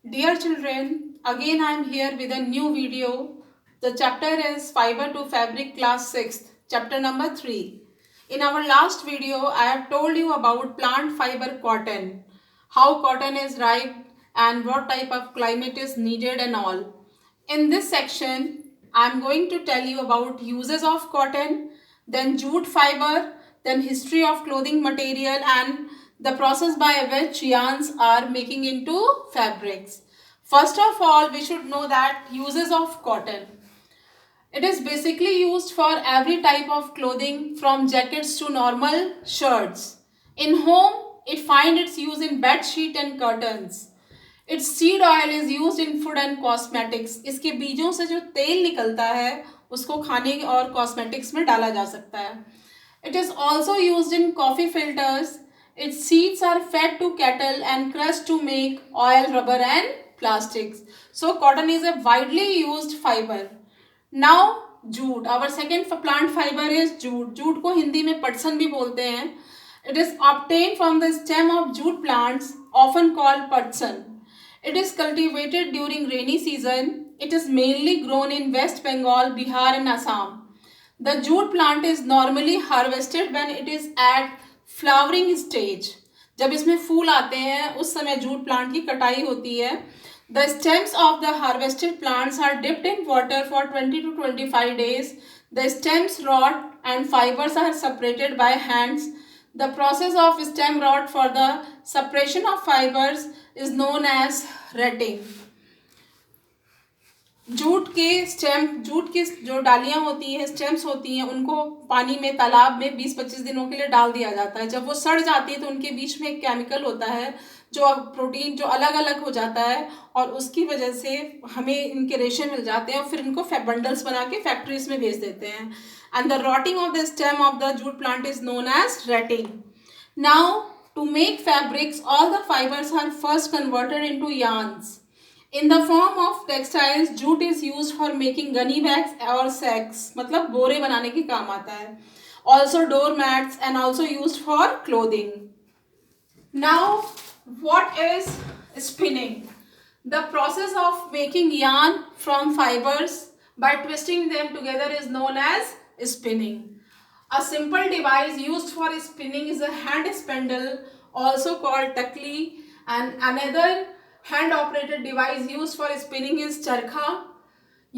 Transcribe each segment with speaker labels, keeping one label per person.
Speaker 1: Dear children, again I am here with a new video. The chapter is Fiber to Fabric Class 6th, chapter number 3. In our last video, I have told you about plant fiber cotton, how cotton is ripe and what type of climate is needed and all. In this section, I am going to tell you about uses of cotton, then jute fiber, then history of clothing material and the process by which yarns are making into fabrics. First of all, we should know that uses of cotton. It is basically used for every type of clothing from jackets to normal shirts. In home, it finds its use in bed sheet and curtains. Its seed oil is used in food and cosmetics. इसके बीजों से जो तेल निकलता है उसको खाने और कॉस्मेटिक्स में डाला जा सकता है. It is also used in coffee filters. Its seeds are fed to cattle and crushed to make oil, rubber and plastics. So cotton is a widely used fiber. Now jute. Our second plant fiber is jute. Jute को हिंदी में पटसन भी बोलते हैं. It is obtained from the stem of jute plants, often called patsan. It is cultivated during rainy season. It is mainly grown in West Bengal, Bihar and Assam. The jute plant is normally harvested when it is at flowering stage. जब इसमें फूल आते हैं उस समय jute plant की कटाई होती है. The stems of the harvested plants are dipped in water for 20 to 25 days. The stems rot and fibers are separated by hands. The process of stem rot for the separation of fibers is known as retting. Jute की जो डालियां होती हैं, stems होती हैं, उनको पानी में तालाब में 20-25 दिनों के लिए डाल दिया जाता है. जब वो सड़ जाती है तो उनके बीच में एक केमिकल होता है जो प्रोटीन जो अलग अलग हो जाता है और उसकी वजह से हमें इनके रेशे मिल जाते हैं और फिर इनको बंडल्स बना के फैक्ट्रीज में भेज देते हैं. And the rotting of the stem of the jute plant is known as retting. Now to make fabrics all the fibres are first converted into yarns. In the form of textiles, jute is used for making gunny bags or sacks. मतलब बोरे बनाने के काम आता है. Also doormats and also used for clothing. Now, what is spinning? The process of making yarn from fibers by twisting them together is known as spinning. A simple device used for spinning is a hand spindle, also called takli, and another hand-operated device used for spinning is charkha.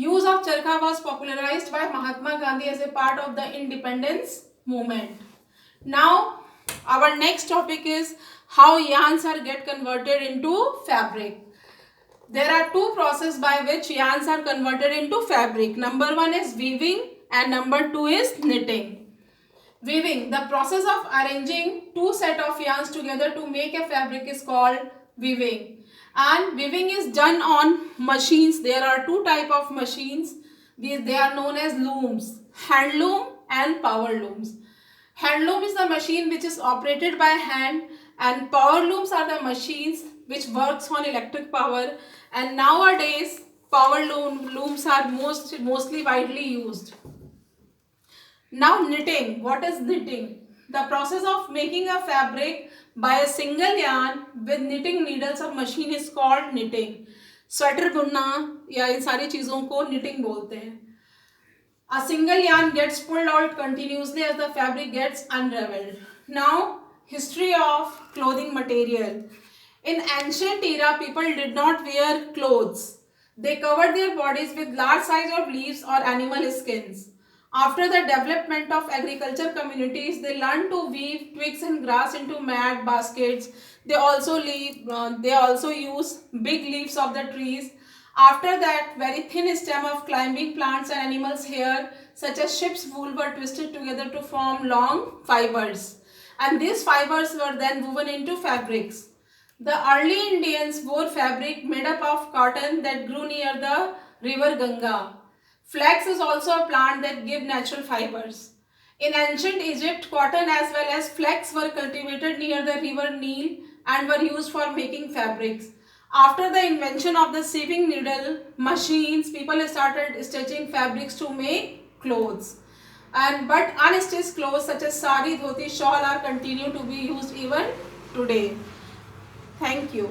Speaker 1: Use of charkha was popularized by Mahatma Gandhi as a part of the independence movement. Now, our next topic is how yarns are get converted into fabric. There are two processes by which yarns are converted into fabric. Number one is weaving and number two is knitting. Weaving, the process of arranging two sets of yarns together to make a fabric is called weaving. And weaving is done on machines. There are two types of machines. They are known as looms, hand loom and power looms. Hand loom is the machine which is operated by hand and power looms are the machines which works on electric power. And nowadays power looms are mostly widely used. Now knitting. What is knitting? The process of making a fabric by a single yarn with knitting needles or machine is called knitting. Sweater बुनना या इन सारी चीज़ों को knitting बोलते हैं. A single yarn gets pulled out continuously as the fabric gets unraveled. Now, history of clothing material. In ancient era, people did not wear clothes. They covered their bodies with large size of leaves or animal skins. After the development of agriculture communities, they learned to weave twigs and grass into mat, baskets. They also use big leaves of the trees. After that, very thin stem of climbing plants and animals' hair, such as sheep's wool, were twisted together to form long fibers. And these fibers were then woven into fabrics. The early Indians wore fabric made up of cotton that grew near the river Ganga. Flax is also a plant that gives natural fibers. In ancient Egypt, cotton as well as flax were cultivated near the river Nile and were used for making fabrics. After the invention of the sewing needle machines, people started stitching fabrics to make clothes. But unstitched clothes such as sari, dhoti, shawl are continue to be used even today. Thank you.